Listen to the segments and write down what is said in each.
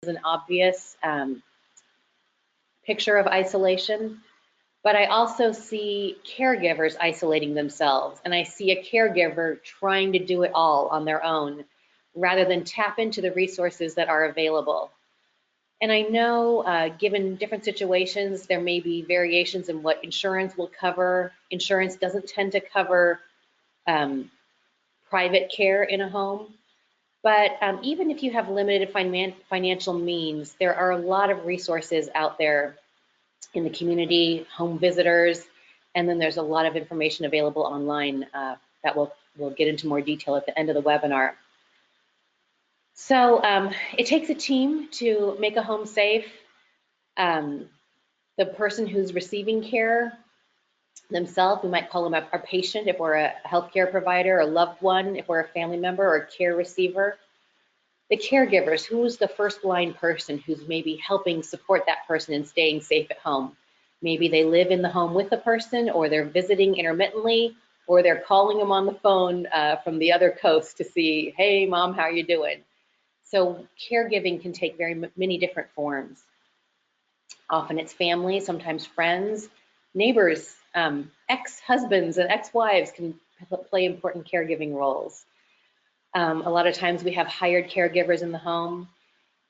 an obvious picture of isolation, but I also see caregivers isolating themselves, and I see a caregiver trying to do it all on their own rather than tap into the resources that are available. And I know given different situations, there may be variations in what insurance will cover. Insurance doesn't tend to cover private care in a home. But even if you have limited financial means, there are a lot of resources out there in the community, home visitors, and then there's a lot of information available online that we'll get into more detail at the end of the webinar. So it takes a team to make a home safe. The person who's receiving care themselves, we might call them our patient if we're a healthcare provider, a loved one if we're a family member or a care receiver. The caregivers, who's the first line person who's maybe helping support that person in staying safe at home. Maybe they live in the home with the person, or they're visiting intermittently, or they're calling them on the phone from the other coast to see, hey, mom, how are you doing? So caregiving can take very many different forms. Often it's family, sometimes friends, neighbors, ex-husbands and ex-wives can play important caregiving roles. A lot of times we have hired caregivers in the home.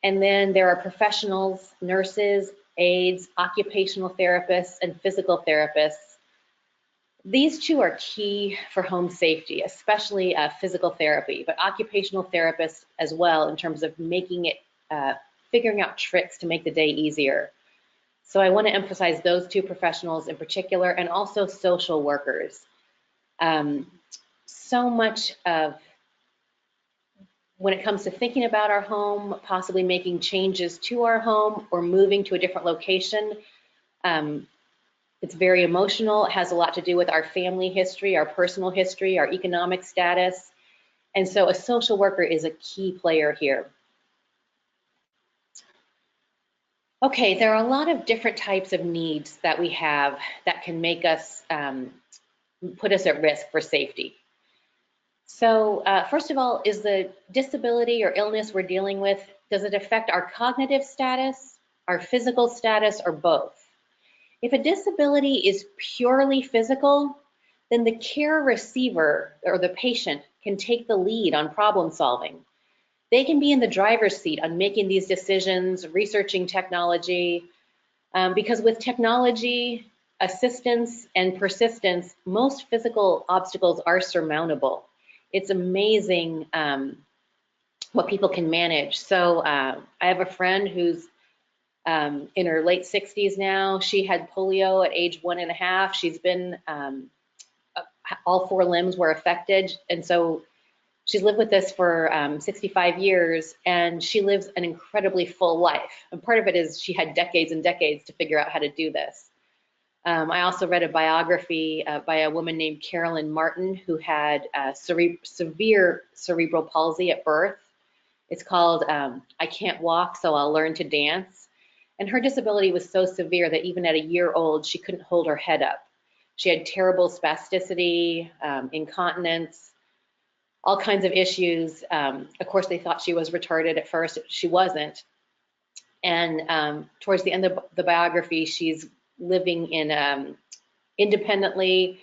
And then there are professionals, nurses, aides, occupational therapists, and physical therapists. These two are key for home safety, especially physical therapy, but occupational therapists as well in terms of making it, figuring out tricks to make the day easier. So I want to emphasize those two professionals in particular, and also social workers. So much of when it comes to thinking about our home, possibly making changes to our home or moving to a different location, it's very emotional. It has a lot to do with our family history, our personal history, our economic status. And so a social worker is a key player here. Okay, there are a lot of different types of needs that we have that can make us, put us at risk for safety. So first of all, is the disability or illness we're dealing with, does it affect our cognitive status, our physical status, or both? If a disability is purely physical, then the care receiver or the patient can take the lead on problem solving. They can be in the driver's seat on making these decisions, researching technology, because with technology, assistance, and persistence, most physical obstacles are surmountable. It's amazing what people can manage. So I have a friend who's in her late 60s now. She had polio at age 1.5. She's been, all 4 limbs were affected. And so she's lived with this for 65 years, and she lives an incredibly full life. And part of it is she had decades and decades to figure out how to do this. I also read a biography by a woman named Carolyn Martin who had severe cerebral palsy at birth. It's called I Can't Walk, So I'll Learn to Dance. And her disability was so severe that even at a year old, she couldn't hold her head up. She had terrible spasticity, incontinence, all kinds of issues. Of course, they thought she was retarded at first. She wasn't. And towards the end of the biography, she's living in independently,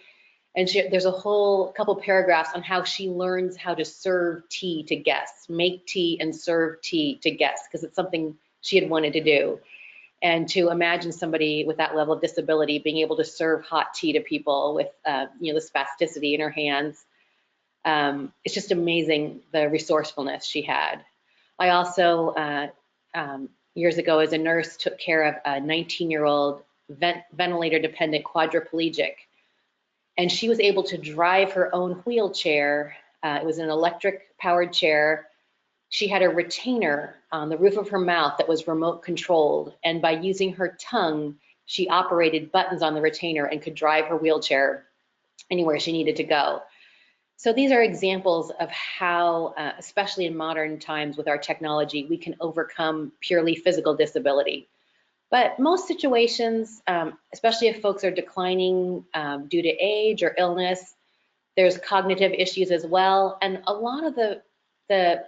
and there's a whole couple paragraphs on how she learns how to serve tea to guests, make tea and serve tea to guests, because it's something she had wanted to do. And to imagine somebody with that level of disability being able to serve hot tea to people with the spasticity in her hands, it's just amazing the resourcefulness she had. I also years ago as a nurse took care of a 19-year-old ventilator dependent quadriplegic, and she was able to drive her own wheelchair. It was an electric powered chair. She had a retainer on the roof of her mouth that was remote controlled, and by using her tongue, she operated buttons on the retainer and could drive her wheelchair anywhere she needed to go. So these are examples of how, especially in modern times with our technology, we can overcome purely physical disability. But most situations, especially if folks are declining due to age or illness, there's cognitive issues as well. And a lot of the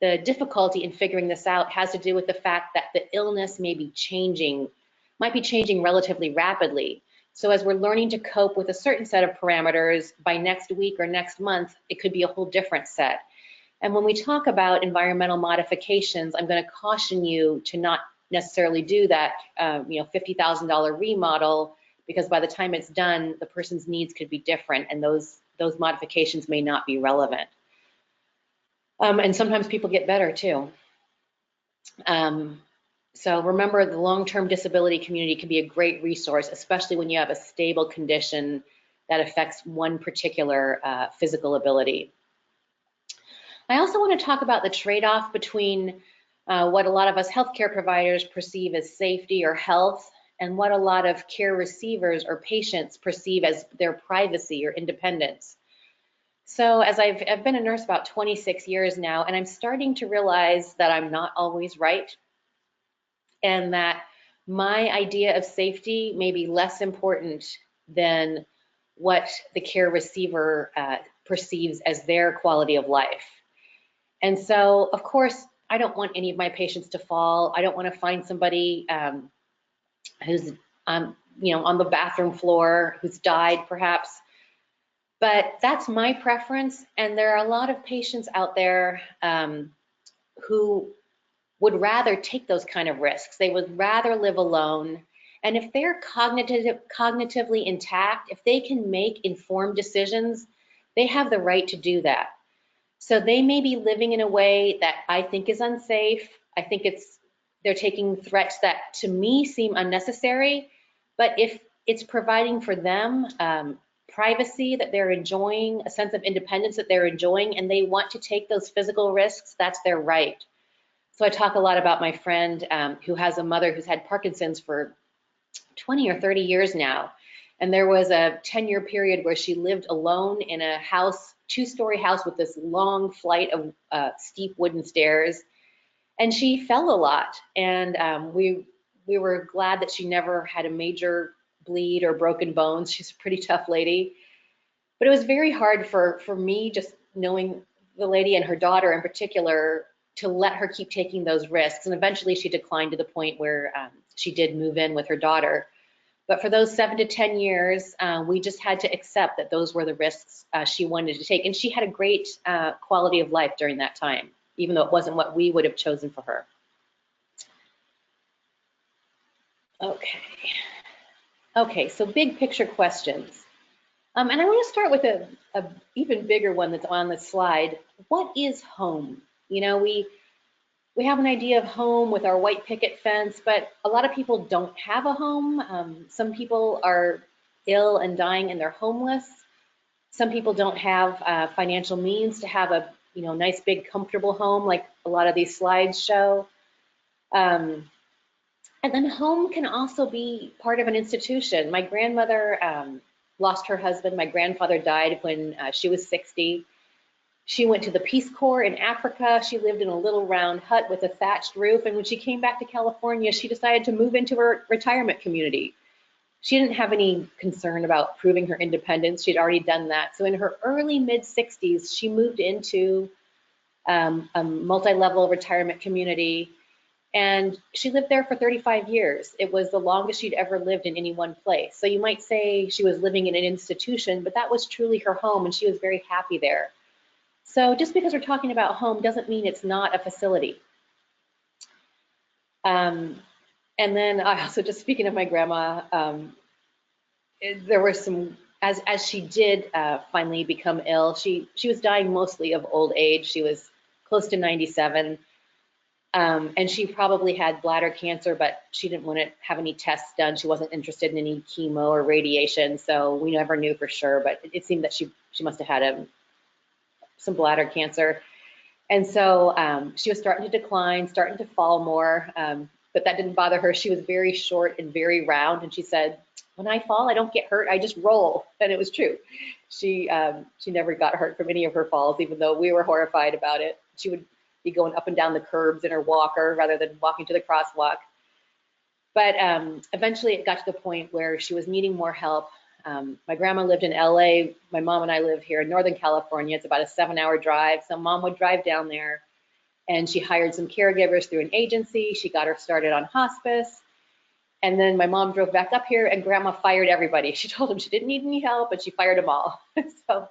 the difficulty in figuring this out has to do with the fact that the illness might be changing relatively rapidly. So as we're learning to cope with a certain set of parameters, by next week or next month, it could be a whole different set. And when we talk about environmental modifications, I'm going to caution you to not necessarily do that, $50,000 remodel, because by the time it's done, the person's needs could be different, and those modifications may not be relevant. And sometimes people get better too. So remember, the long-term disability community can be a great resource, especially when you have a stable condition that affects one particular physical ability. I also want to talk about the trade-off between what a lot of us healthcare providers perceive as safety or health, and what a lot of care receivers or patients perceive as their privacy or independence. So as I've been a nurse about 26 years now, and I'm starting to realize that I'm not always right, and that my idea of safety may be less important than what the care receiver perceives as their quality of life. And so, of course, I don't want any of my patients to fall. I don't want to find somebody who's on the bathroom floor, who's died perhaps. But that's my preference, and there are a lot of patients out there who would rather take those kind of risks. They would rather live alone. And if they're cognitively intact, if they can make informed decisions, they have the right to do that. So they may be living in a way that I think is unsafe. I think they're taking threats that to me seem unnecessary, but if it's providing for them privacy that they're enjoying, a sense of independence that they're enjoying, and they want to take those physical risks, that's their right. So I talk a lot about my friend who has a mother who's had Parkinson's for 20 or 30 years now. And there was a 10-year period where she lived alone in a house, two-story house with this long flight of steep wooden stairs. And she fell a lot. And we were glad that she never had a major bleed or broken bones. She's a pretty tough lady. But it was very hard for me, just knowing the lady and her daughter in particular, to let her keep taking those risks. And eventually she declined to the point where she did move in with her daughter. But for those 7 to 10 years, we just had to accept that those were the risks she wanted to take. And she had a great quality of life during that time, even though it wasn't what we would have chosen for her. Okay, so big picture questions. And I want to start with a even bigger one that's on the slide. What is home? You know, we have an idea of home with our white picket fence, but a lot of people don't have a home. Some people are ill and dying and they're homeless. Some people don't have financial means to have a nice big comfortable home like a lot of these slides show. And then home can also be part of an institution. My grandmother lost her husband. My grandfather died when she was 60. She went to the Peace Corps in Africa. She lived in a little round hut with a thatched roof. And when she came back to California, she decided to move into her retirement community. She didn't have any concern about proving her independence. She'd already done that. So in her early mid-60s, she moved into a multi-level retirement community. And she lived there for 35 years. It was the longest she'd ever lived in any one place. So you might say she was living in an institution, but that was truly her home, and she was very happy there. So just because we're talking about home doesn't mean it's not a facility. And then I also, just speaking of my grandma, there were some, as she did finally become ill, she was dying mostly of old age. She was close to 97. And she probably had bladder cancer, but she didn't want to have any tests done. She wasn't interested in any chemo or radiation, so we never knew for sure, but it seemed that she must have had some bladder cancer. And so she was starting to decline, starting to fall more, but that didn't bother her. She was very short and very round, and she said, when I fall, I don't get hurt, I just roll. And it was true. She never got hurt from any of her falls, even though we were horrified about it. She would be going up and down the curbs in her walker rather than walking to the crosswalk. But eventually it got to the point where she was needing more help. My grandma lived in LA. My mom and I live here in Northern California. It's about a 7-hour drive. So mom would drive down there, and she hired some caregivers through an agency. She got her started on hospice. And then my mom drove back up here and grandma fired everybody. She told them she didn't need any help, and she fired them all. So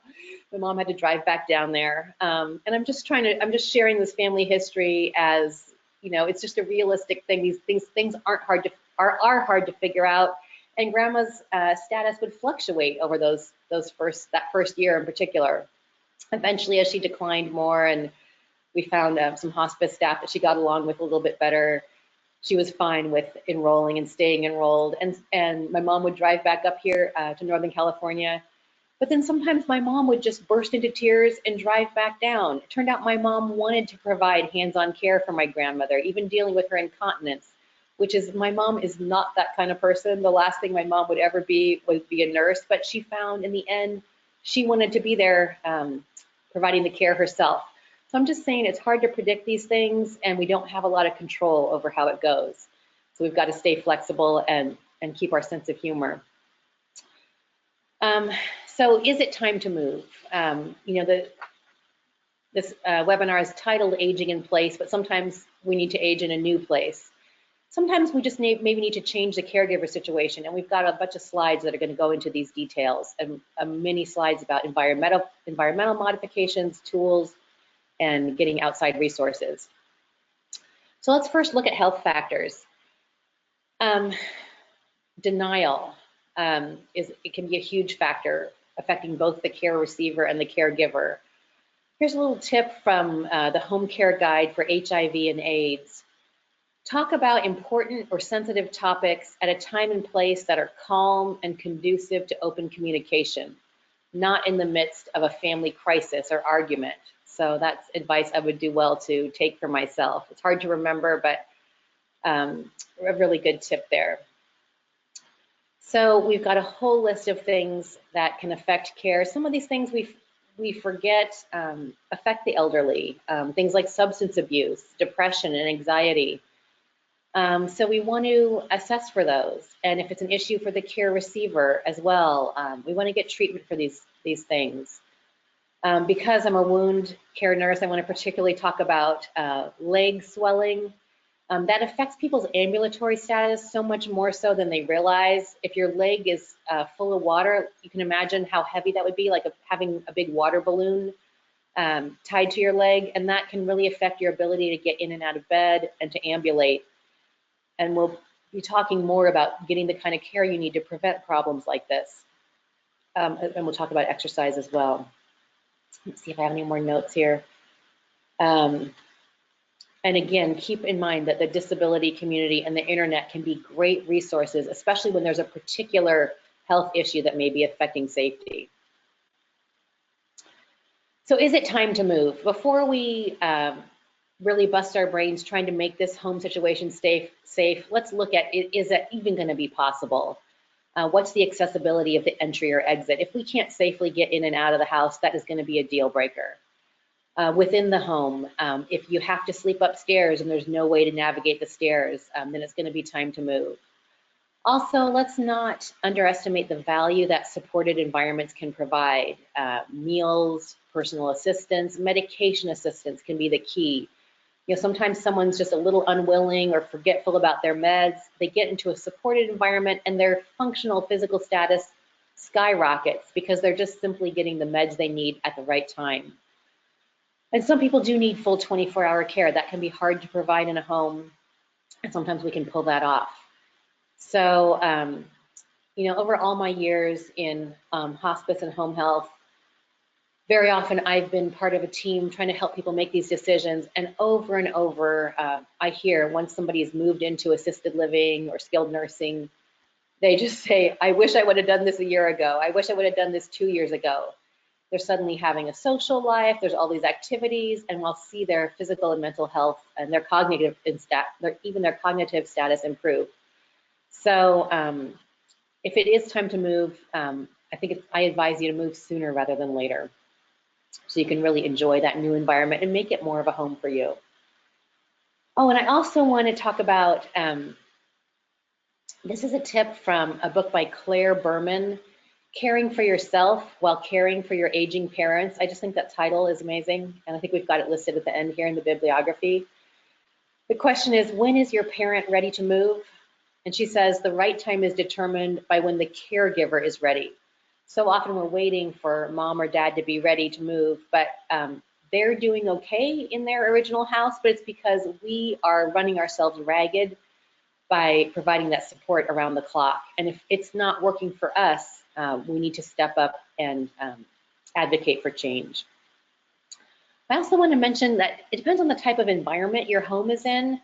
my mom had to drive back down there. And I'm just sharing this family history as, you know, it's just a realistic thing. These things are hard to figure out. And grandma's status would fluctuate over that first year in particular. Eventually, as she declined more, and we found some hospice staff that she got along with a little bit better, she was fine with enrolling and staying enrolled. And my mom would drive back up here to Northern California. But then sometimes my mom would just burst into tears and drive back down. It turned out my mom wanted to provide hands-on care for my grandmother, even dealing with her incontinence, which is, my mom is not that kind of person. The last thing my mom would ever be would be a nurse, but she found in the end, she wanted to be there providing the care herself. So I'm just saying it's hard to predict these things, and we don't have a lot of control over how it goes. So we've got to stay flexible and keep our sense of humor. So is it time to move? You know, this webinar is titled Aging in Place, but sometimes we need to age in a new place. Sometimes we just maybe need to change the caregiver situation, and we've got a bunch of slides that are going to go into these details, and many slides about environmental modifications, tools, and getting outside resources. So let's first look at health factors. Denial it can be a huge factor affecting both the care receiver and the caregiver. Here's a little tip from the Home Care Guide for HIV and AIDS. Talk about important or sensitive topics at a time and place that are calm and conducive to open communication, not in the midst of a family crisis or argument. So that's advice I would do well to take for myself. It's hard to remember, but a really good tip there. So we've got a whole list of things that can affect care. Some of these things we forget affect the elderly, things like substance abuse, depression, and anxiety. So we want to assess for those. And if it's an issue for the care receiver as well, we want to get treatment for these things. Because I'm a wound care nurse, I want to particularly talk about leg swelling. That affects people's ambulatory status so much more so than they realize. If your leg is full of water, you can imagine how heavy that would be, like having a big water balloon tied to your leg, and that can really affect your ability to get in and out of bed and to ambulate. And we'll be talking more about getting the kind of care you need to prevent problems like this. And we'll talk about exercise as well. Let's see if I have any more notes here. And again, keep in mind that the disability community and the internet can be great resources, especially when there's a particular health issue that may be affecting safety. So is it time to move? Before we really bust our brains trying to make this home situation safe, let's look at, is it even going to be possible? What's the accessibility of the entry or exit? If we can't safely get in and out of the house, that is going to be a deal breaker. Within the home, if you have to sleep upstairs and there's no way to navigate the stairs, then it's going to be time to move. Also, let's not underestimate the value that supported environments can provide. Meals, personal assistance, medication assistance can be the key. You know, sometimes someone's just a little unwilling or forgetful about their meds. They get into a supported environment and their functional physical status skyrockets because they're just simply getting the meds they need at the right time. And some people do need full 24-hour care. That can be hard to provide in a home, and sometimes we can pull that off. So, you know, over all my years in hospice and home health, very often I've been part of a team trying to help people make these decisions, and over, I hear once somebody has moved into assisted living or skilled nursing, they just say, I wish I would have done this a year ago. I wish I would have done this 2 years ago. They're suddenly having a social life, there's all these activities, and we'll see their physical and mental health and their cognitive even their cognitive status improve. So if it is time to move, I advise you to move sooner rather than later, so you can really enjoy that new environment and make it more of a home for you. Oh, and I also want to talk about, this is a tip from a book by Claire Berman. Caring for yourself while caring for your aging parents. I just think that title is amazing, and I think we've got it listed at the end here in the bibliography. The question is, when is your parent ready to move? And she says the right time is determined by when the caregiver is ready. So often we're waiting for mom or dad to be ready to move, but they're doing okay in their original house, but it's because we are running ourselves ragged by providing that support around the clock. And if it's not working for us, we need to step up and advocate for change. I also want to mention that it depends on the type of environment your home is in.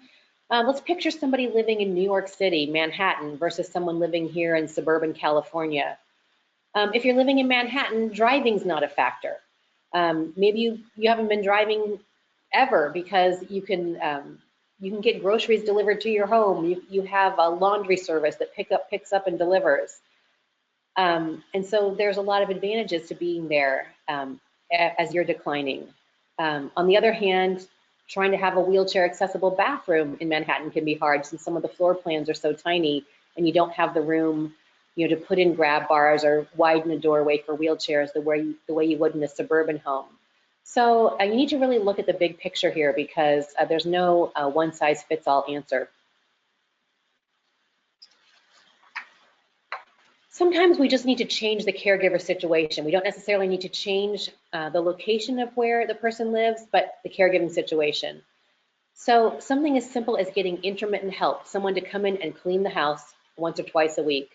Let's picture somebody living in New York City, Manhattan, versus someone living here in suburban California. If you're living in Manhattan, driving's not a factor. Maybe you haven't been driving ever because you can get groceries delivered to your home. You have a laundry service that picks up and delivers. And so there's a lot of advantages to being there as you're declining. On the other hand, trying to have a wheelchair accessible bathroom in Manhattan can be hard since some of the floor plans are so tiny and you don't have the room, to put in grab bars or widen a doorway for wheelchairs the way you would in a suburban home. So you need to really look at the big picture here because there's no one size fits all answer. Sometimes we just need to change the caregiver situation. We don't necessarily need to change the location of where the person lives, but the caregiving situation. So something as simple as getting intermittent help, someone to come in and clean the house once or twice a week,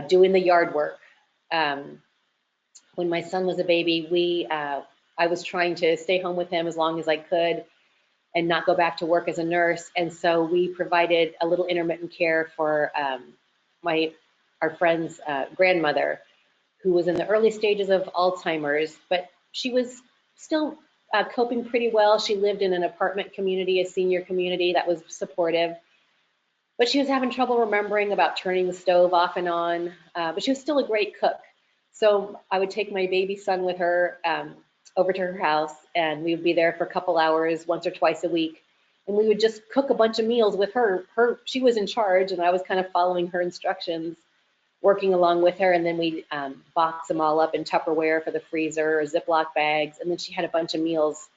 doing the yard work. When my son was a baby, I was trying to stay home with him as long as I could and not go back to work as a nurse. And so we provided a little intermittent care for our friend's grandmother, who was in the early stages of Alzheimer's, but she was still coping pretty well. She lived in an apartment community, a senior community that was supportive, but she was having trouble remembering about turning the stove off and on, but she was still a great cook. So I would take my baby son with her over to her house, and we would be there for a couple hours once or twice a week, and we would just cook a bunch of meals with her. She was in charge, and I was kind of following her instructions, working along with her, and then we box them all up in Tupperware for the freezer or Ziploc bags, and then she had a bunch of meals,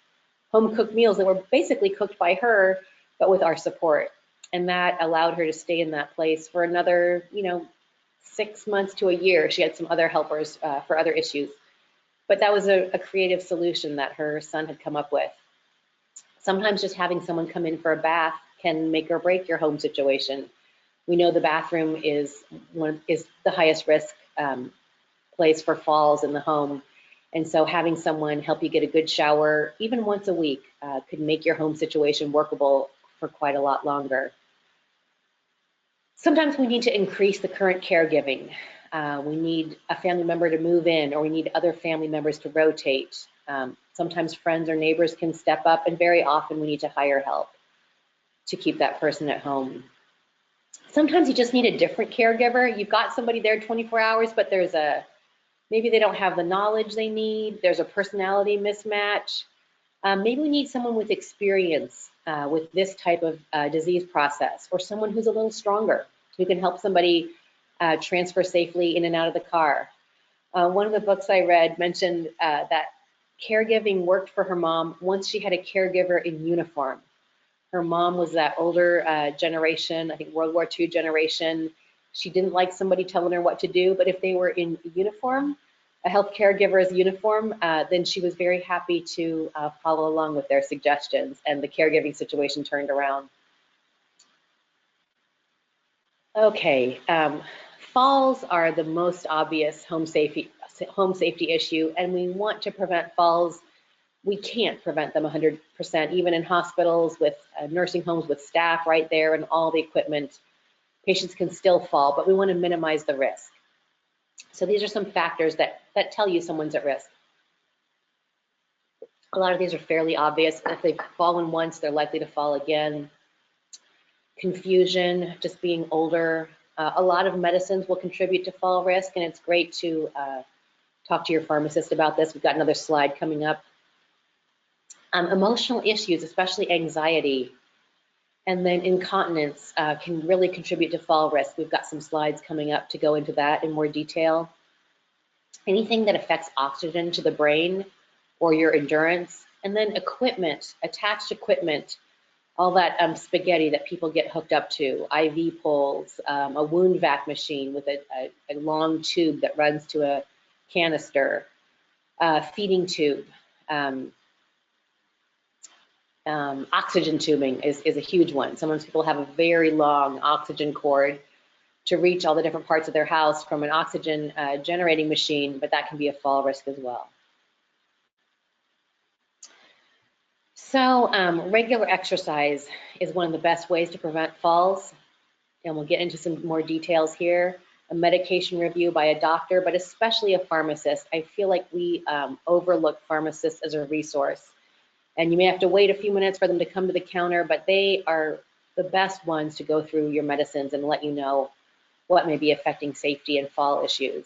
home-cooked meals that were basically cooked by her, but with our support. And that allowed her to stay in that place for another, 6 months to a year. She had some other helpers for other issues, but that was a creative solution that her son had come up with. Sometimes just having someone come in for a bath can make or break your home situation. We know the bathroom is the highest risk place for falls in the home. And so having someone help you get a good shower, even once a week, could make your home situation workable for quite a lot longer. Sometimes we need to increase the current caregiving. We need a family member to move in, or we need other family members to rotate. Sometimes friends or neighbors can step up, and very often we need to hire help to keep that person at home. Sometimes you just need a different caregiver. You've got somebody there 24 hours, but maybe they don't have the knowledge they need. There's a personality mismatch. Maybe we need someone with experience with this type of disease process, or someone who's a little stronger, who can help somebody transfer safely in and out of the car. One of the books I read mentioned that caregiving worked for her mom once she had a caregiver in uniform. Her mom was that older generation, I think World War II generation. She didn't like somebody telling her what to do, but if they were in uniform, a health caregiver's uniform, then she was very happy to follow along with their suggestions, and the caregiving situation turned around. Okay, falls are the most obvious home safety issue, and we want to prevent falls. We can't prevent them 100%, even in hospitals with nursing homes with staff right there and all the equipment. Patients can still fall, but we want to minimize the risk. So these are some factors that tell you someone's at risk. A lot of these are fairly obvious. If they've fallen once, they're likely to fall again. Confusion, just being older. A lot of medicines will contribute to fall risk, and it's great to talk to your pharmacist about this. We've got another slide coming up. Emotional issues, especially anxiety, and then incontinence can really contribute to fall risk. We've got some slides coming up to go into that in more detail. anything that affects oxygen to the brain or your endurance, and then equipment, attached equipment, all that spaghetti that people get hooked up to, IV poles, a wound vac machine with a long tube that runs to a canister, feeding tube, oxygen tubing is a huge one. Sometimes people have a very long oxygen cord to reach all the different parts of their house from an oxygen generating machine, but that can be a fall risk as well. So regular exercise is one of the best ways to prevent falls, and we'll get into some more details here. A medication review by a doctor, but especially a pharmacist. I feel like we overlook pharmacists as a resource. And you may have to wait a few minutes for them to come to the counter, but they are the best ones to go through your medicines and let you know what may be affecting safety and fall issues.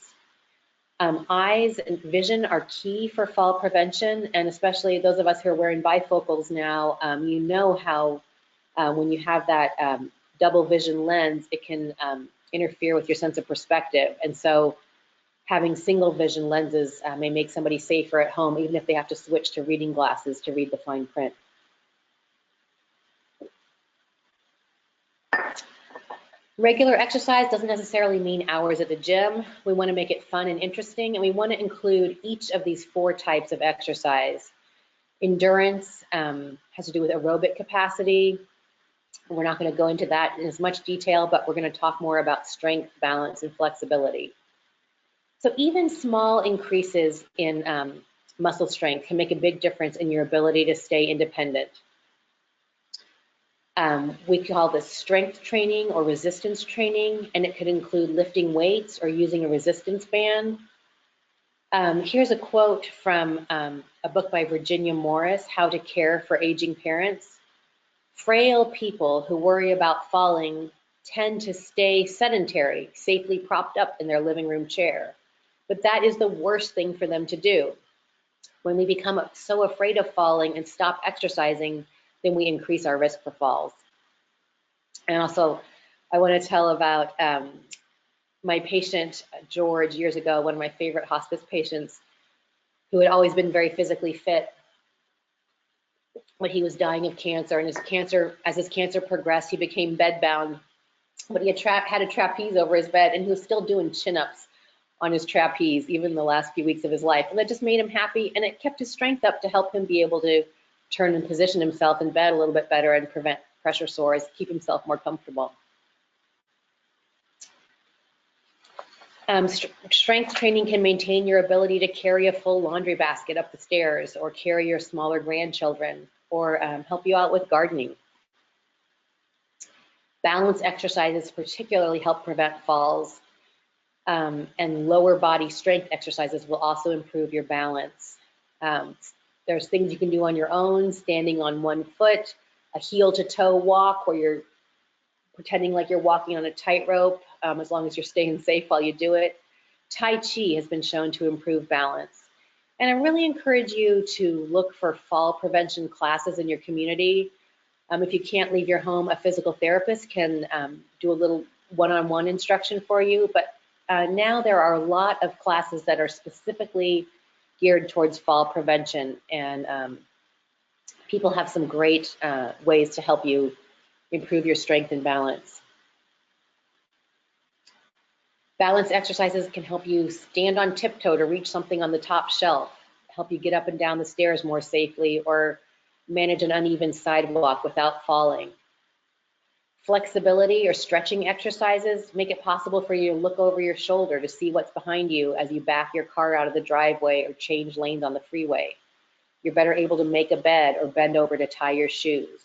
Eyes and vision are key for fall prevention, and especially those of us who are wearing bifocals now, you know how when you have that double vision lens, it can interfere with your sense of perspective. And so having single vision lenses may make somebody safer at home, even if they have to switch to reading glasses to read the fine print. Regular exercise doesn't necessarily mean hours at the gym. We want to make it fun and interesting, and we want to include each of these 4 types of exercise. Endurance has to do with aerobic capacity. We're not going to go into that in as much detail, but we're going to talk more about strength, balance, and flexibility. So even small increases in muscle strength can make a big difference in your ability to stay independent. We call this strength training or resistance training, and it could include lifting weights or using a resistance band. Here's a quote from a book by Virginia Morris, How to Care for Aging Parents. Frail people who worry about falling tend to stay sedentary, safely propped up in their living room chair. But that is the worst thing for them to do. When we become so afraid of falling and stop exercising, then we increase our risk for falls. And also, I want to tell about my patient, George, years ago, one of my favorite hospice patients, who had always been very physically fit, but he was dying of cancer, and as his cancer progressed, he became bedbound, but he had a trapeze over his bed, and he was still doing chin-ups on his trapeze, even in the last few weeks of his life. And that just made him happy, and it kept his strength up to help him be able to turn and position himself in bed a little bit better and prevent pressure sores, keep himself more comfortable. Strength training can maintain your ability to carry a full laundry basket up the stairs, or carry your smaller grandchildren, or help you out with gardening. Balance exercises particularly help prevent falls, and lower body strength exercises will also improve your balance. There's things you can do on your own, standing on one foot, a heel to toe walk where you're pretending like you're walking on a tightrope, as long as you're staying safe while you do it. Tai Chi has been shown to improve balance. And I really encourage you to look for fall prevention classes in your community. If you can't leave your home, a physical therapist can do a little one-on-one instruction for you. But now there are a lot of classes that are specifically geared towards fall prevention, and people have some great ways to help you improve your strength and balance. Balance exercises can help you stand on tiptoe to reach something on the top shelf, help you get up and down the stairs more safely, or manage an uneven sidewalk without falling. Flexibility or stretching exercises make it possible for you to look over your shoulder to see what's behind you as you back your car out of the driveway or change lanes on the freeway. You're better able to make a bed or bend over to tie your shoes.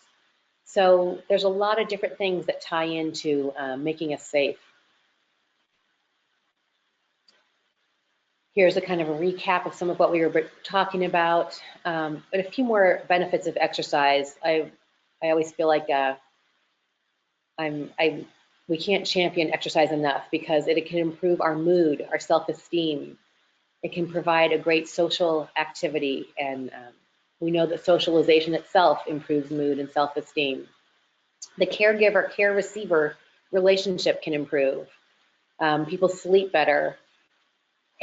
So there's a lot of different things that tie into making us safe. Here's a kind of a recap of some of what we were talking about, but a few more benefits of exercise. I always feel like we can't champion exercise enough, because it can improve our mood, our self-esteem. It can provide a great social activity, and we know that socialization itself improves mood and self-esteem. The caregiver-care receiver relationship can improve. People sleep better,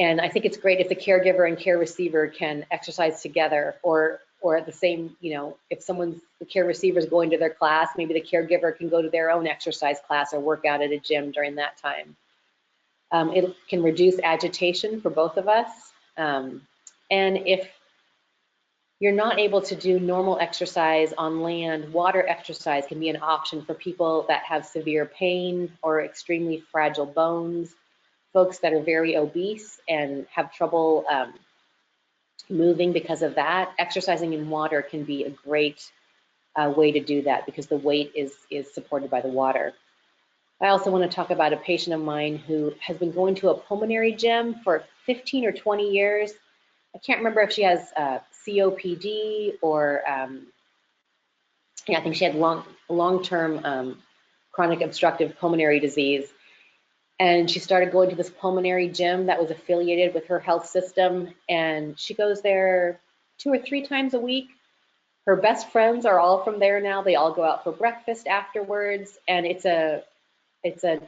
And I think it's great if the caregiver and care receiver can exercise together, or at the same, if the care receiver is going to their class, maybe the caregiver can go to their own exercise class or work out at a gym during that time. It can reduce agitation for both of us. And if you're not able to do normal exercise on land, water exercise can be an option for people that have severe pain or extremely fragile bones, folks that are very obese and have trouble moving because of that. Exercising in water can be a great way to do that because the weight is supported by the water. I also want to talk about a patient of mine who has been going to a pulmonary gym for 15 or 20 years. I can't remember if she has COPD or, I think she had long-term chronic obstructive pulmonary disease. And she started going to this pulmonary gym that was affiliated with her health system. And she goes there 2 or 3 times a week. Her best friends are all from there now. They all go out for breakfast afterwards. And it's an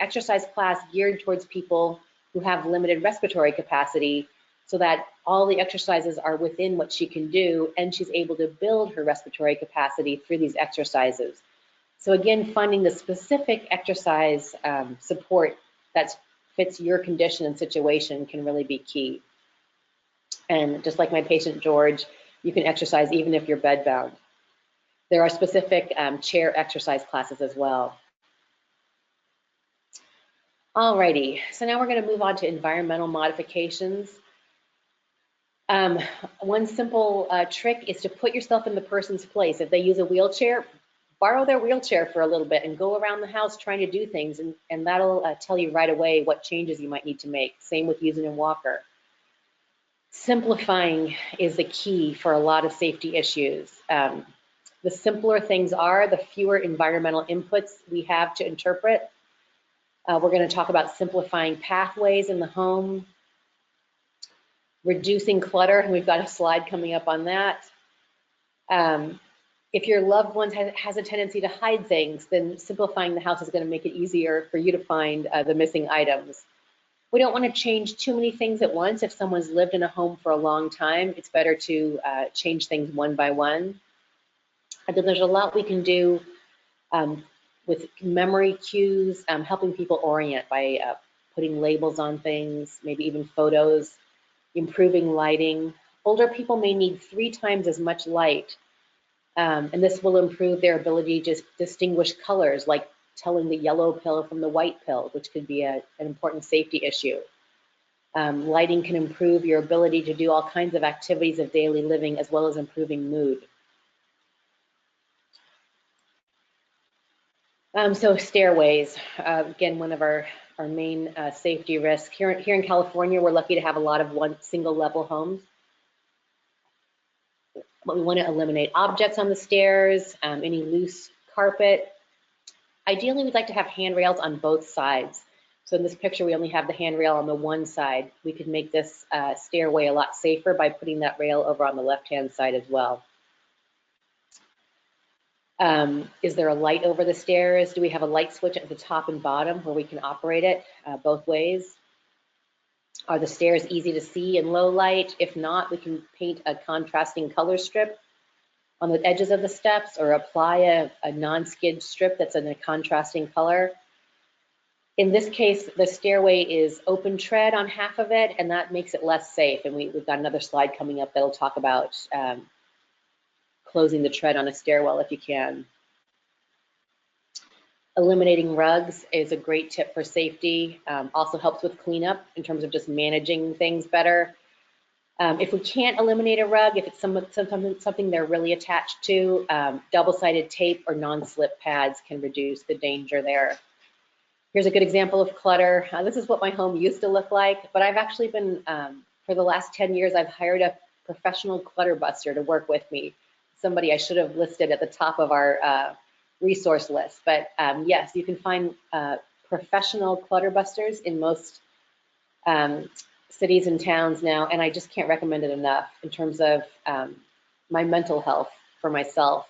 exercise class geared towards people who have limited respiratory capacity, so that all the exercises are within what she can do, and she's able to build her respiratory capacity through these exercises. So again, finding the specific exercise support that fits your condition and situation can really be key. And just like my patient George, you can exercise even if you're bedbound. There are specific chair exercise classes as well. Alrighty, so now we're going to move on to environmental modifications. One simple trick is to put yourself in the person's place. If they use a wheelchair, borrow their wheelchair for a little bit and go around the house trying to do things, and that'll tell you right away what changes you might need to make. Same with using a walker. Simplifying is the key for a lot of safety issues. The simpler things are, the fewer environmental inputs we have to interpret. We're going to talk about simplifying pathways in the home, reducing clutter, and we've got a slide coming up on that. If your loved one has a tendency to hide things, then simplifying the house is going to make it easier for you to find the missing items. We don't want to change too many things at once. If someone's lived in a home for a long time, it's better to change things one by one. And then there's a lot we can do with memory cues, helping people orient by putting labels on things, maybe even photos, improving lighting. Older people may need 3 times as much light, and this will improve their ability to distinguish colors, like telling the yellow pill from the white pill, which could be an important safety issue. Lighting can improve your ability to do all kinds of activities of daily living, as well as improving mood. So stairways, again, one of our main safety risks. Here in California, we're lucky to have a lot of single level homes. But we want to eliminate objects on the stairs, any loose carpet. Ideally, we'd like to have handrails on both sides. So in this picture, we only have the handrail on the one side. We could make this stairway a lot safer by putting that rail over on the left-hand side as well. Is there a light over the stairs? Do we have a light switch at the top and bottom where we can operate it both ways? Are the stairs easy to see in low light? If not, we can paint a contrasting color strip on the edges of the steps, or apply a non-skid strip that's in a contrasting color. In this case, the stairway is open tread on half of it, and that makes it less safe. And we've got another slide coming up that'll talk about closing the tread on a stairwell if you can. Eliminating rugs is a great tip for safety. Also helps with cleanup in terms of just managing things better. If we can't eliminate a rug, if it's something they're really attached to, double-sided tape or non-slip pads can reduce the danger there. Here's a good example of clutter. This is what my home used to look like, but I've actually been, for the last 10 years, I've hired a professional clutter buster to work with me. Somebody I should have listed at the top of our resource list. But yes, you can find professional clutter busters in most cities and towns now, and I just can't recommend it enough in terms of my mental health for myself.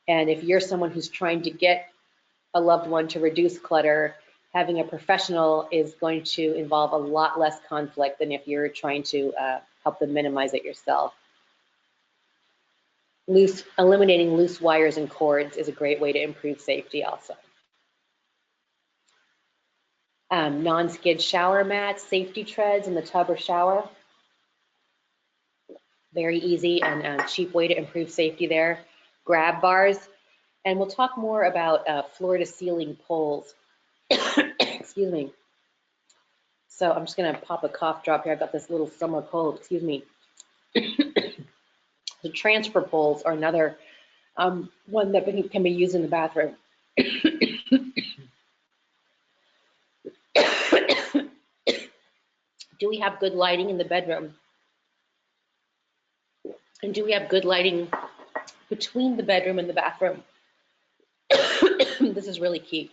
And if you're someone who's trying to get a loved one to reduce clutter, having a professional is going to involve a lot less conflict than if you're trying to help them minimize it yourself. Eliminating loose wires and cords is a great way to improve safety also. Non-skid shower mats, safety treads in the tub or shower. Very easy and cheap way to improve safety there. Grab bars, and we'll talk more about floor-to-ceiling poles. Excuse me. So I'm just gonna pop a cough drop here. I've got this little summer cold, excuse me. The transfer poles are another one that can be used in the bathroom. Do we have good lighting in the bedroom? And do we have good lighting between the bedroom and the bathroom? This is really key.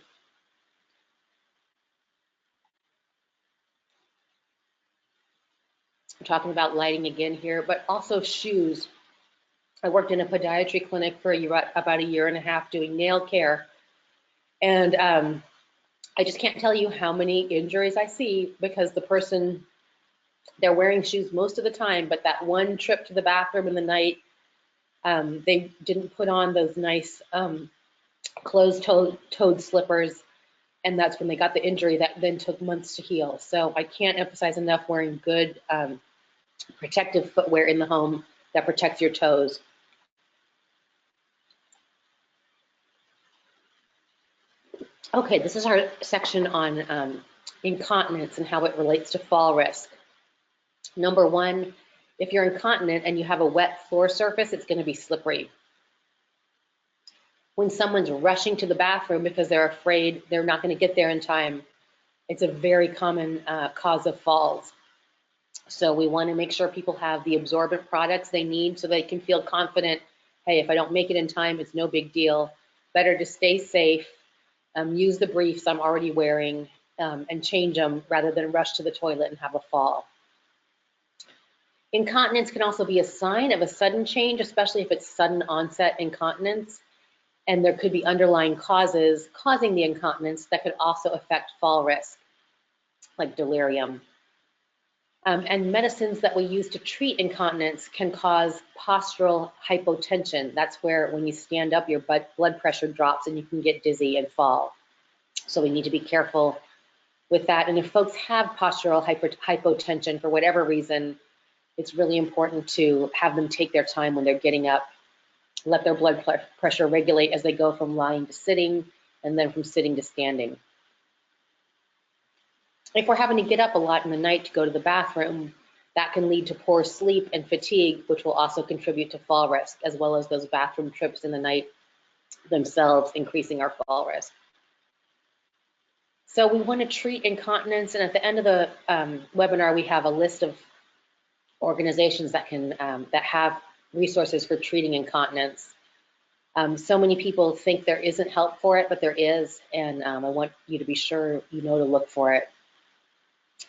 I'm talking about lighting again here, but also shoes. I worked in a podiatry clinic for about a year and a half doing nail care. And I just can't tell you how many injuries I see because the person, they're wearing shoes most of the time, but that one trip to the bathroom in the night, they didn't put on those nice closed-toed slippers, and that's when they got the injury that then took months to heal. So I can't emphasize enough wearing good protective footwear in the home that protects your toes. Okay, this is our section on incontinence and how it relates to fall risk. Number one, if you're incontinent and you have a wet floor surface, it's going to be slippery. When someone's rushing to the bathroom because they're afraid they're not going to get there in time, it's a very common cause of falls. So we want to make sure people have the absorbent products they need so they can feel confident, hey, if I don't make it in time, it's no big deal. Better to stay safe, use the briefs I'm already wearing, and change them rather than rush to the toilet and have a fall. Incontinence can also be a sign of a sudden change, especially if it's sudden onset incontinence. And there could be underlying causes causing the incontinence that could also affect fall risk, like delirium. And medicines that we use to treat incontinence can cause postural hypotension. That's where when you stand up, your blood pressure drops and you can get dizzy and fall. So we need to be careful with that. And if folks have postural hypotension for whatever reason, it's really important to have them take their time when they're getting up, let their blood pressure regulate as they go from lying to sitting and then from sitting to standing. If we're having to get up a lot in the night to go to the bathroom, that can lead to poor sleep and fatigue, which will also contribute to fall risk, as well as those bathroom trips in the night themselves, increasing our fall risk. So we want to treat incontinence, and at the end of the webinar, we have a list of organizations that can that have resources for treating incontinence. So many people think there isn't help for it, but there is, and I want you to be sure you know to look for it.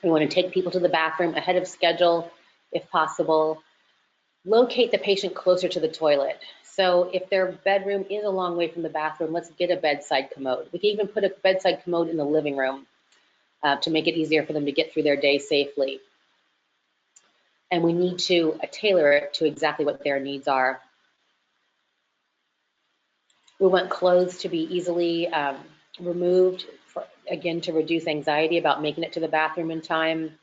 We want to take people to the bathroom ahead of schedule, if possible. Locate the patient closer to the toilet. So if their bedroom is a long way from the bathroom, let's get a bedside commode. We can even put a bedside commode in the living room to make it easier for them to get through their day safely. And we need to tailor it to exactly what their needs are. We want clothes to be easily removed, again, to reduce anxiety about making it to the bathroom in time.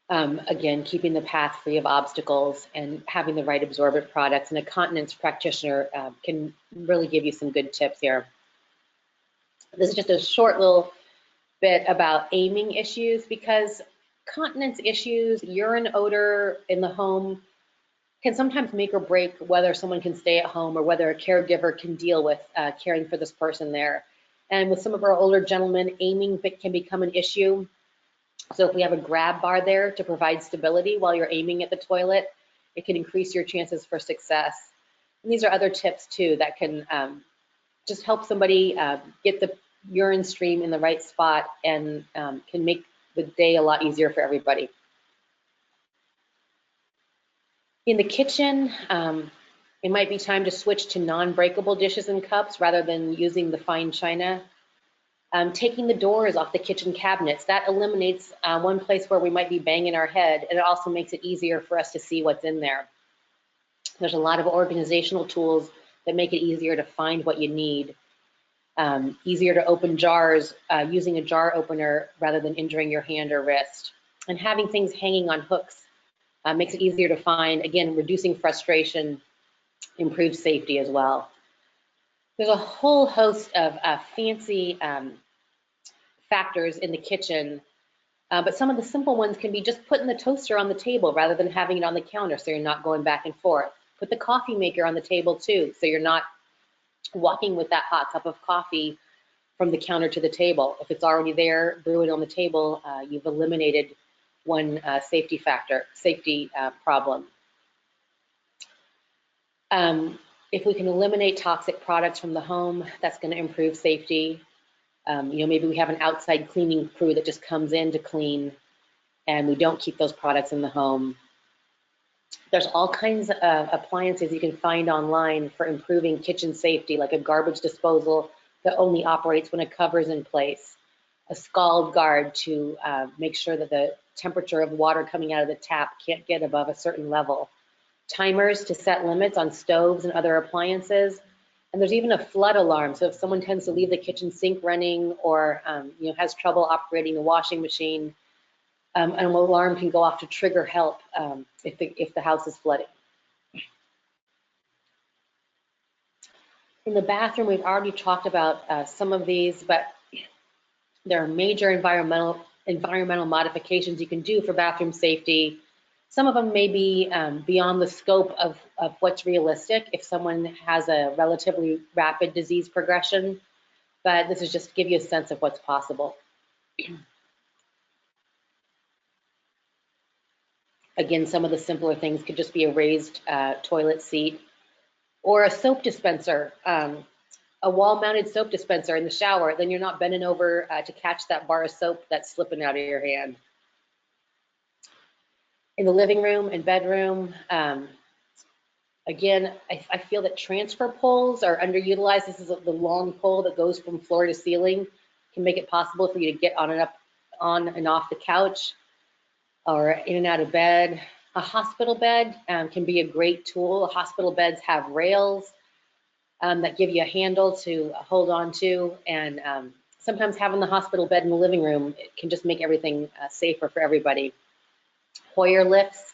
Again, keeping the path free of obstacles and having the right absorbent products. And a continence practitioner can really give you some good tips here. This is just a short little bit about aiming issues, because continence issues, urine odor in the home can sometimes make or break whether someone can stay at home or whether a caregiver can deal with caring for this person there. And with some of our older gentlemen, aiming can become an issue. So if we have a grab bar there to provide stability while you're aiming at the toilet, it can increase your chances for success. And these are other tips too that can just help somebody get the urine stream in the right spot and can make the day a lot easier for everybody. In the kitchen, it might be time to switch to non-breakable dishes and cups rather than using the fine china. Taking the doors off the kitchen cabinets, that eliminates one place where we might be banging our head, and it also makes it easier for us to see what's in there. There's a lot of organizational tools that make it easier to find what you need. Easier to open jars using a jar opener rather than injuring your hand or wrist. And having things hanging on hooks makes it easier to find, again, reducing frustration, improves safety as well. There's a whole host of fancy factors in the kitchen, but some of the simple ones can be just putting the toaster on the table rather than having it on the counter so you're not going back and forth. Put the coffee maker on the table too, so you're not walking with that hot cup of coffee from the counter to the table. If it's already there, brewing on the table, you've eliminated one safety problem. If we can eliminate toxic products from the home, that's going to improve safety. Maybe we have an outside cleaning crew that just comes in to clean, and we don't keep those products in the home. There's all kinds of appliances you can find online for improving kitchen safety, like a garbage disposal that only operates when a cover's in place, a scald guard to make sure that the temperature of water coming out of the tap can't get above a certain level, timers to set limits on stoves and other appliances, and there's even a flood alarm. So if someone tends to leave the kitchen sink running or has trouble operating the washing machine, an alarm can go off to trigger help if the house is flooding. In the bathroom, we've already talked about some of these, but there are major environmental modifications you can do for bathroom safety. Some of them may be beyond the scope of what's realistic if someone has a relatively rapid disease progression, but this is just to give you a sense of what's possible. Again, some of the simpler things could just be a raised toilet seat or a soap dispenser, a wall-mounted soap dispenser in the shower. Then you're not bending over to catch that bar of soap that's slipping out of your hand. In the living room and bedroom, again, I feel that transfer poles are underutilized. This is the long pole that goes from floor to ceiling, can make it possible for you to get on and off the couch or in and out of bed. A hospital bed can be a great tool. Hospital beds have rails that give you a handle to hold on to, and sometimes having the hospital bed in the living room, it can just make everything safer for everybody. Hoyer lifts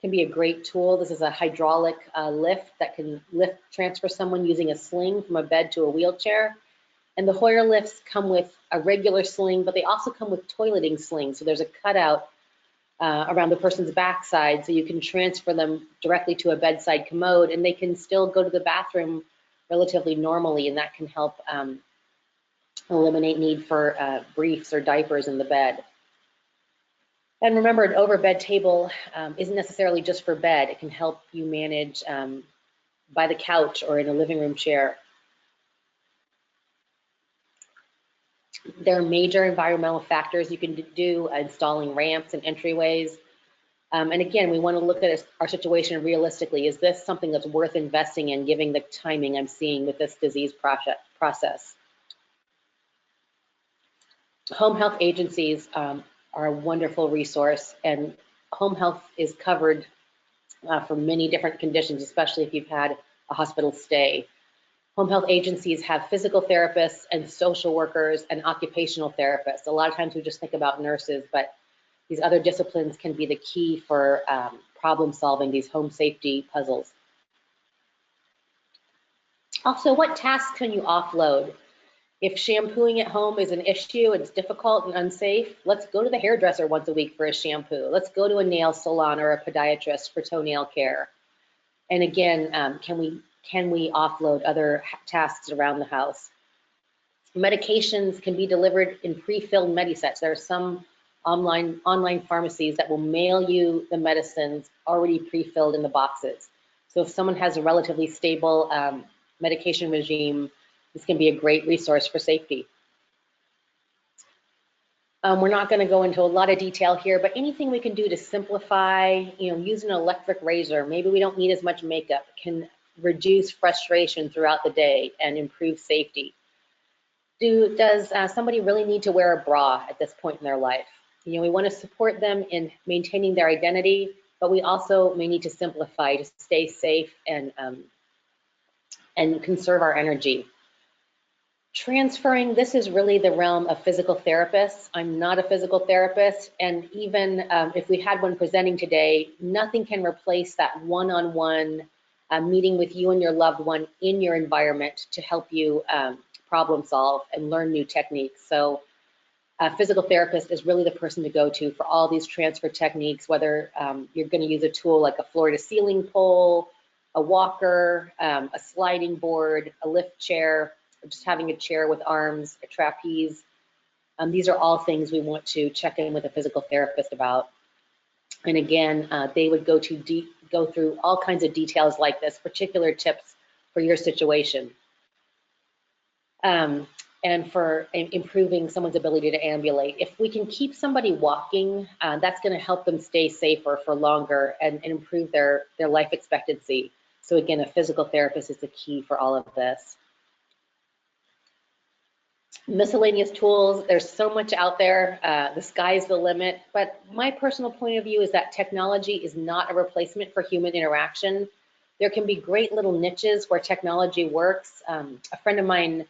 can be a great tool. This is a hydraulic lift that can transfer someone using a sling from a bed to a wheelchair. And the Hoyer lifts come with a regular sling, but they also come with toileting slings. So there's a cutout around the person's backside, so you can transfer them directly to a bedside commode, and they can still go to the bathroom relatively normally, and that can help eliminate need for briefs or diapers in the bed. And remember, an overbed table isn't necessarily just for bed. It can help you manage by the couch or in a living room chair. There are major environmental factors you can do, installing ramps and entryways. And again, we want to look at our situation realistically. Is this something that's worth investing in, given the timing I'm seeing with this disease process? Home health agencies are a wonderful resource, and home health is covered for many different conditions, especially if you've had a hospital stay. Home health agencies have physical therapists and social workers and occupational therapists. A lot of times we just think about nurses, but these other disciplines can be the key for problem solving these home safety puzzles. Also, what tasks can you offload? If shampooing at home is an issue, it's difficult and unsafe, let's go to the hairdresser once a week for a shampoo. Let's go to a nail salon or a podiatrist for toenail care. And again, can we offload other tasks around the house? Medications can be delivered in pre-filled medisets. There are some online pharmacies that will mail you the medicines already pre-filled in the boxes. So if someone has a relatively stable medication regime, this can be a great resource for safety. We're not going to go into a lot of detail here, but anything we can do to simplify, use an electric razor. Maybe we don't need as much makeup. Can reduce frustration throughout the day and improve safety. Does somebody really need to wear a bra at this point in their life? You know, we want to support them in maintaining their identity, but we also may need to simplify to stay safe and conserve our energy. Transferring, this is really the realm of physical therapists. I'm not a physical therapist, and even if we had one presenting today, nothing can replace that one-on-one meeting with you and your loved one in your environment to help you problem solve and learn new techniques. So a physical therapist is really the person to go to for all these transfer techniques, whether you're going to use a tool like a floor-to-ceiling pole, a walker, a sliding board, a lift chair, or just having a chair with arms, a trapeze. These are all things we want to check in with a physical therapist about. And again, they would go through all kinds of details like this, particular tips for your situation. And for improving someone's ability to ambulate. If we can keep somebody walking, that's going to help them stay safer for longer and improve their life expectancy. So again, a physical therapist is the key for all of this. Miscellaneous tools, there's so much out there. The sky's the limit. But my personal point of view is that technology is not a replacement for human interaction. There can be great little niches where technology works. A friend of mine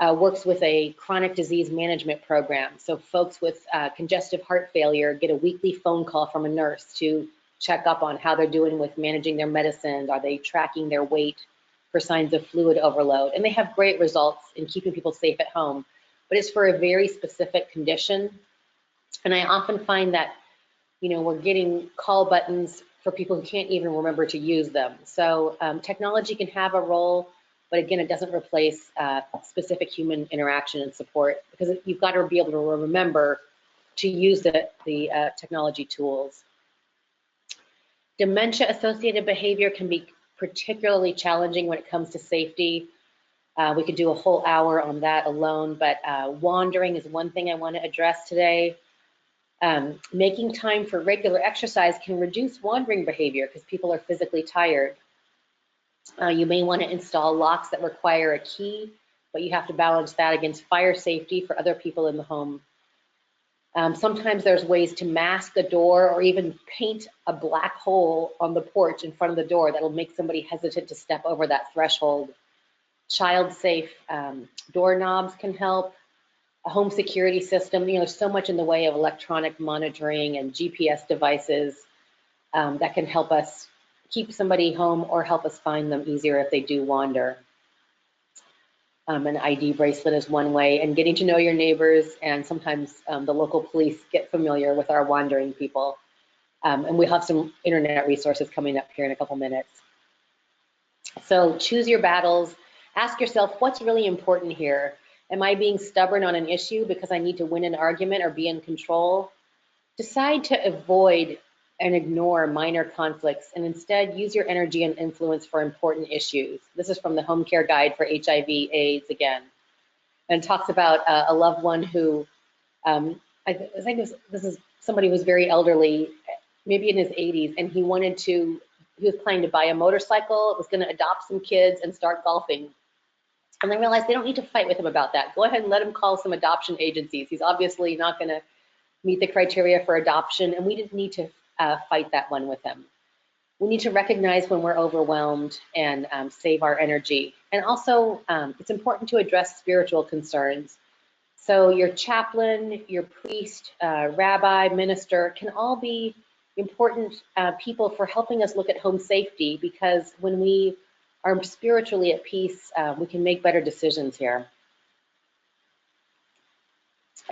works with a chronic disease management program. So folks with congestive heart failure get a weekly phone call from a nurse to check up on how they're doing with managing their medicines. Are they tracking their weight for signs of fluid overload? And they have great results in keeping people safe at home, but it's for a very specific condition. And I often find that, you know, we're getting call buttons for people who can't even remember to use them. So technology can have a role, but again, it doesn't replace specific human interaction and support, because you've got to be able to remember to use the technology tools. Dementia-associated behavior can be particularly challenging when it comes to safety. We could do a whole hour on that alone, but wandering is one thing I want to address today. Making time for regular exercise can reduce wandering behavior because people are physically tired. You may want to install locks that require a key, but you have to balance that against fire safety for other people in the home. Sometimes there's ways to mask a door or even paint a black hole on the porch in front of the door that'll make somebody hesitant to step over that threshold. Child-safe doorknobs can help. A home security system, you know, there's so much in the way of electronic monitoring and GPS devices that can help us keep somebody home or help us find them easier if they do wander. An ID bracelet is one way, and getting to know your neighbors, and sometimes the local police get familiar with our wandering people. And we'll have some internet resources coming up here in a couple minutes. So choose your battles. Ask yourself, what's really important here? Am I being stubborn on an issue because I need to win an argument or be in control? Decide to avoid and ignore minor conflicts, and instead use your energy and influence for important issues. This is from the Home Care Guide for HIV/AIDS again. And it talks about a loved one who, I think this is somebody who's very elderly, maybe in his 80s, and he was planning to buy a motorcycle, was gonna adopt some kids and start golfing. And they realized they don't need to fight with him about that. Go ahead and let him call some adoption agencies. He's obviously not gonna meet the criteria for adoption, and we didn't need to fight that one with him. We need to recognize when we're overwhelmed and save our energy. And also, it's important to address spiritual concerns. So your chaplain, your priest, rabbi, minister can all be important people for helping us look at home safety, because when we are spiritually at peace, we can make better decisions here.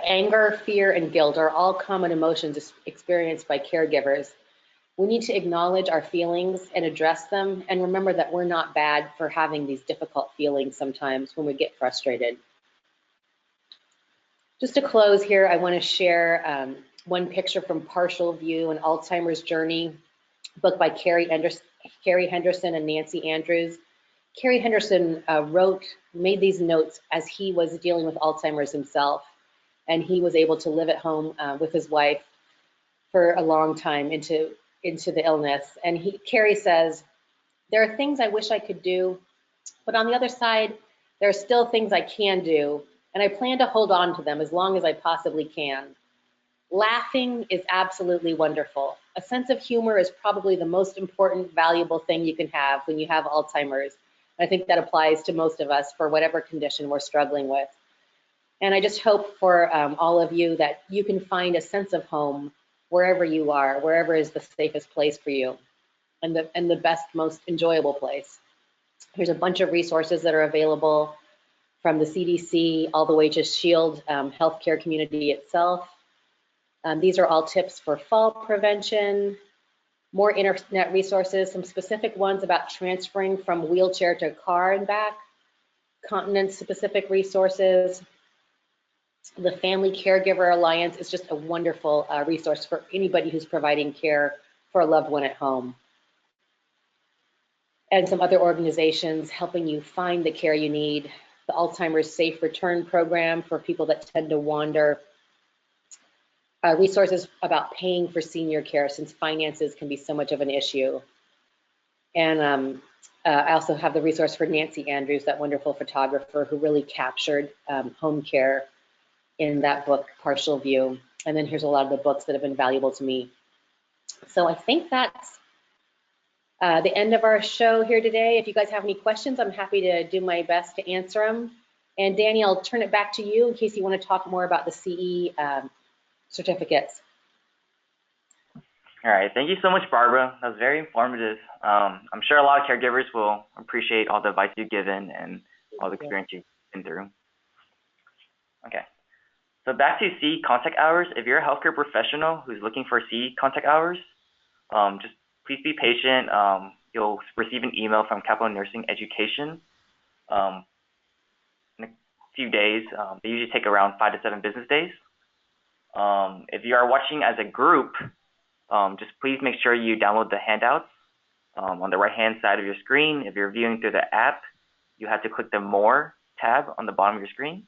Anger, fear, and guilt are all common emotions experienced by caregivers. We need to acknowledge our feelings and address them, and remember that we're not bad for having these difficult feelings sometimes when we get frustrated. Just to close here, I want to share one picture from Partial View, an Alzheimer's Journey, book by Carrie Henderson and Nancy Andrews. Carrie Henderson made these notes as he was dealing with Alzheimer's himself, and he was able to live at home with his wife for a long time into the illness. And Carrie says, there are things I wish I could do, but on the other side, there are still things I can do, and I plan to hold on to them as long as I possibly can. Laughing is absolutely wonderful. A sense of humor is probably the most important, valuable thing you can have when you have Alzheimer's. I think that applies to most of us for whatever condition we're struggling with. And I just hope for all of you that you can find a sense of home wherever you are, wherever is the safest place for you and the best, most enjoyable place. There's a bunch of resources that are available from the CDC all the way to Shield healthcare community itself. These are all tips for fall prevention, more internet resources, some specific ones about transferring from wheelchair to car and back, continence-specific resources. The Family Caregiver Alliance is just a wonderful resource for anybody who's providing care for a loved one at home. And some other organizations helping you find the care you need. The Alzheimer's Safe Return Program for people that tend to wander. Resources about paying for senior care since finances can be so much of an issue. And I also have the resource for Nancy Andrews, that wonderful photographer who really captured home care in that book, Partial View. And then here's a lot of the books that have been valuable to me. So I think that's the end of our show here today. If you guys have any questions, I'm happy to do my best to answer them. And Danny, I'll turn it back to you in case you want to talk more about the CE certificates. All right, thank you so much, Barbara. That was very informative. I'm sure a lot of caregivers will appreciate all the advice you've given and all the experience you've been through. Okay, so back to CE contact hours. If you're a healthcare professional who's looking for CE contact hours, just please be patient. You'll receive an email from Capital Nursing Education in a few days. They usually take around 5 to 7 business days. If you are watching as a group, just please make sure you download the handouts on the right-hand side of your screen. If you're viewing through the app, you have to click the More tab on the bottom of your screen,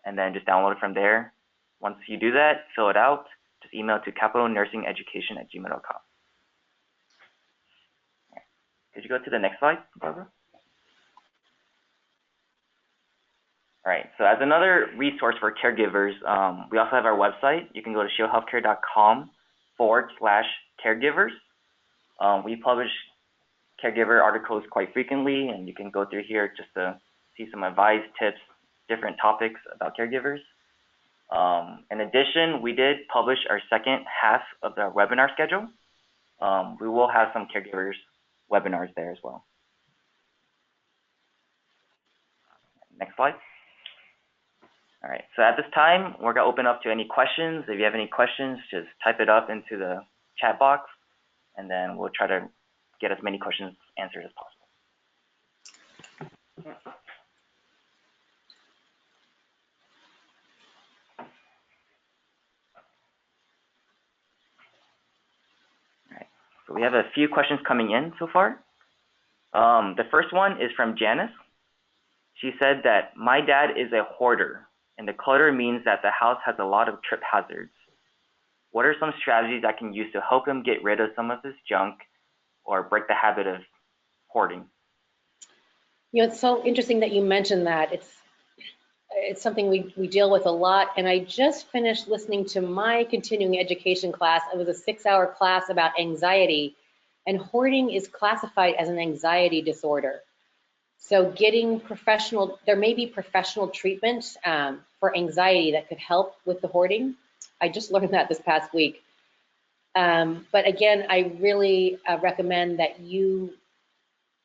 and then just download it from there. Once you do that, fill it out. Just email it to capitalnursingeducation@gmail.com. Could you go to the next slide, Barbara? All right, so as another resource for caregivers, we also have our website. You can go to shieldhealthcare.com/caregivers. We publish caregiver articles quite frequently, and you can go through here just to see some advice, tips, different topics about caregivers. In addition, we did publish our second half of the webinar schedule. We will have some caregivers webinars there as well. Next slide. All right, so at this time, we're gonna open up to any questions. If you have any questions, just type it up into the chat box, and then we'll try to get as many questions answered as possible. All right, so we have a few questions coming in so far. The first one is from Janice. She said that my dad is a hoarder, and the clutter means that the house has a lot of trip hazards. What are some strategies I can use to help him get rid of some of his junk or break the habit of hoarding? You know, it's so interesting that you mentioned that. It's something we deal with a lot. And I just finished listening to my continuing education class. It was a 6-hour class about anxiety, and hoarding is classified as an anxiety disorder. So getting professional, there may be professional treatment for anxiety that could help with the hoarding. I just learned that this past week. But again, I really recommend that you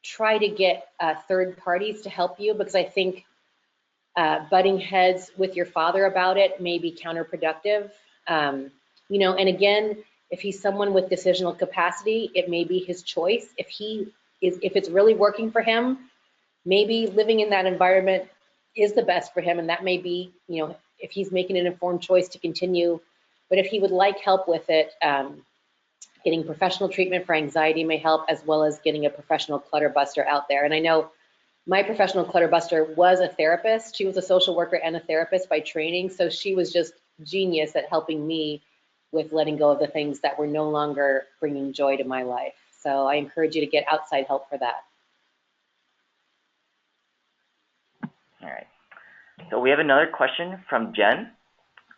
try to get third parties to help you, because I think butting heads with your father about it may be counterproductive. You know, and again, if he's someone with decisional capacity, it may be his choice. If it's really working for him, maybe living in that environment is the best for him, and that may be, you know, if he's making an informed choice to continue. But if he would like help with it, getting professional treatment for anxiety may help, as well as getting a professional clutter buster out there. And I know my professional clutter buster was a therapist. She was a social worker and a therapist by training, so she was just genius at helping me with letting go of the things that were no longer bringing joy to my life. So I encourage you to get outside help for that. All right. So we have another question from Jen.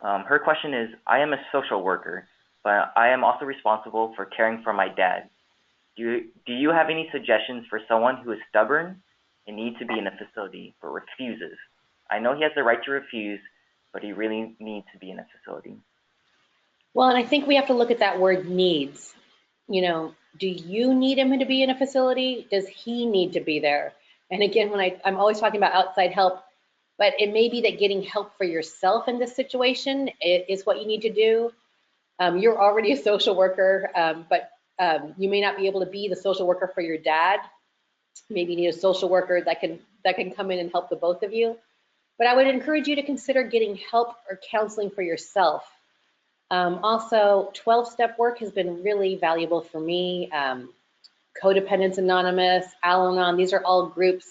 Her question is, I am a social worker, but I am also responsible for caring for my dad. Do you have any suggestions for someone who is stubborn and needs to be in a facility but refuses? I know he has the right to refuse, but he really needs to be in a facility. Well, and I think we have to look at that word needs. You know, do you need him to be in a facility? Does he need to be there? And again, when I'm always talking about outside help, but it may be that getting help for yourself in this situation is what you need to do. You're already a social worker, but you may not be able to be the social worker for your dad. Maybe you need a social worker that can come in and help the both of you. But I would encourage you to consider getting help or counseling for yourself. Also, 12-step work has been really valuable for me. Codependence Anonymous, Al-Anon, these are all groups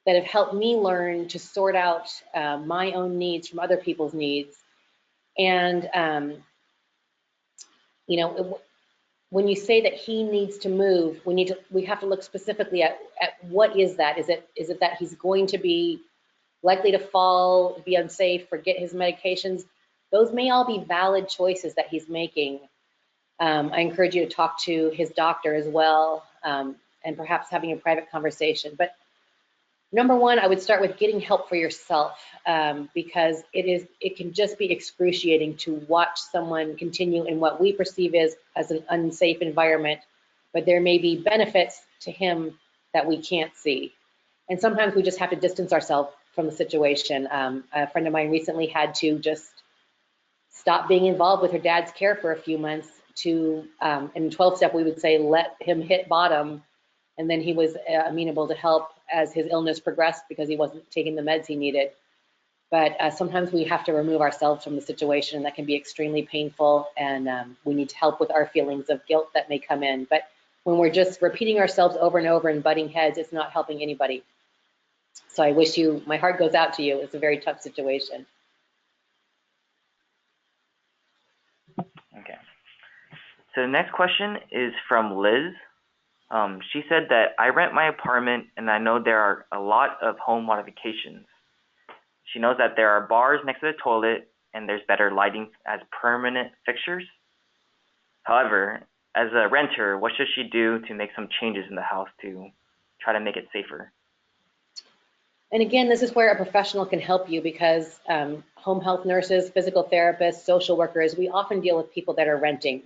that have helped me learn to sort out my own needs from other people's needs. And, you know, when you say that he needs to move, we have to look specifically at what is that? Is it that he's going to be likely to fall, be unsafe, forget his medications? Those may all be valid choices that he's making. I encourage you to talk to his doctor as well, and perhaps having a private conversation. But number one, I would start with getting help for yourself, because it can just be excruciating to watch someone continue in what we perceive as an unsafe environment, but there may be benefits to him that we can't see. And sometimes we just have to distance ourselves from the situation. A friend of mine recently had to just stop being involved with her dad's care for a few months to, in 12-step, we would say, let him hit bottom. And then he was amenable to help as his illness progressed because he wasn't taking the meds he needed. But sometimes we have to remove ourselves from the situation, and that can be extremely painful. And we need help with our feelings of guilt that may come in. But when we're just repeating ourselves over and over and butting heads, it's not helping anybody. So I wish you, my heart goes out to you. It's a very tough situation. Okay. So the next question is from Liz. She said that I rent my apartment and I know there are a lot of home modifications. She knows that there are bars next to the toilet and there's better lighting as permanent fixtures. However, as a renter, what should she do to make some changes in the house to try to make it safer? And again, this is where a professional can help you, because home health nurses, physical therapists, social workers, we often deal with people that are renting.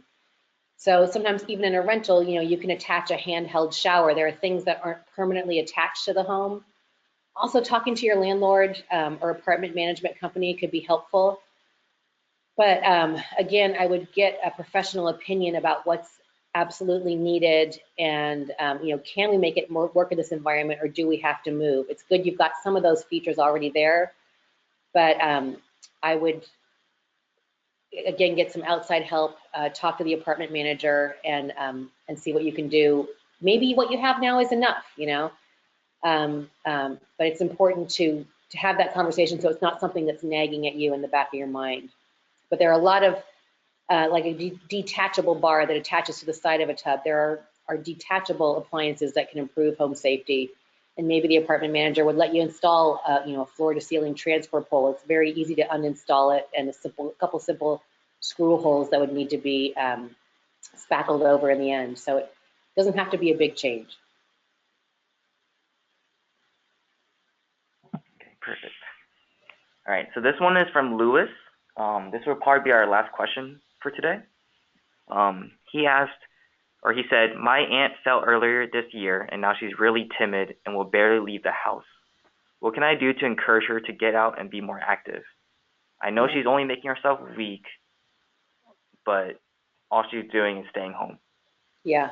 So sometimes even in a rental, you know, you can attach a handheld shower. There are things that aren't permanently attached to the home. Also, talking to your landlord or apartment management company could be helpful. But again, I would get a professional opinion about what's absolutely needed, and you know, can we make it work in this environment, or do we have to move? It's good you've got some of those features already there, but I would again get some outside help, talk to the apartment manager, and see what you can do. Maybe what you have now is enough, you know, but it's important to have that conversation so it's not something that's nagging at you in the back of your mind. But there are a lot of like a detachable bar that attaches to the side of a tub. There are detachable appliances that can improve home safety. And maybe the apartment manager would let you install, you know, a floor-to-ceiling transfer pole. It's very easy to uninstall it, and a couple simple screw holes that would need to be spackled over in the end. So it doesn't have to be a big change. Okay, perfect. All right, so this one is from Lewis. This will probably be our last question for today. He asked, or he said, my aunt fell earlier this year and now she's really timid and will barely leave the house. What can I do to encourage her to get out and be more active? I know she's only making herself weak, but all she's doing is staying home. Yeah.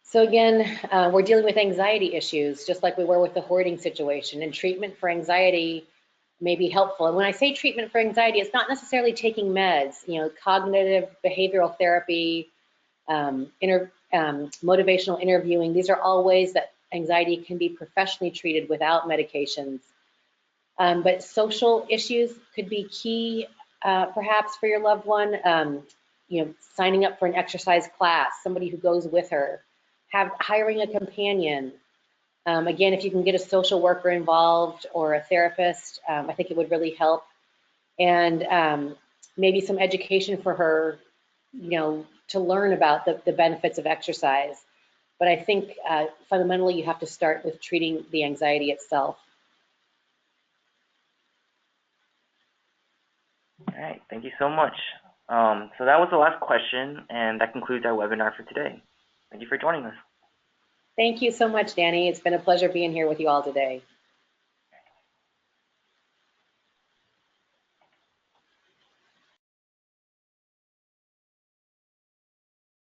So again, we're dealing with anxiety issues, just like we were with the hoarding situation, and treatment for anxiety may be helpful. And when I say treatment for anxiety, it's not necessarily taking meds. You know, cognitive behavioral therapy, motivational interviewing, these are all ways that anxiety can be professionally treated without medications. But social issues could be key, perhaps, for your loved one. You know, signing up for an exercise class, somebody who goes with her, hiring a companion, Again, if you can get a social worker involved or a therapist, I think it would really help. And maybe some education for her, to learn about the benefits of exercise. But I think fundamentally you have to start with treating the anxiety itself. All right, thank you so much. So that was the last question, and that concludes our webinar for today. Thank you for joining us. Thank you so much, Danny. It's been a pleasure being here with you all today.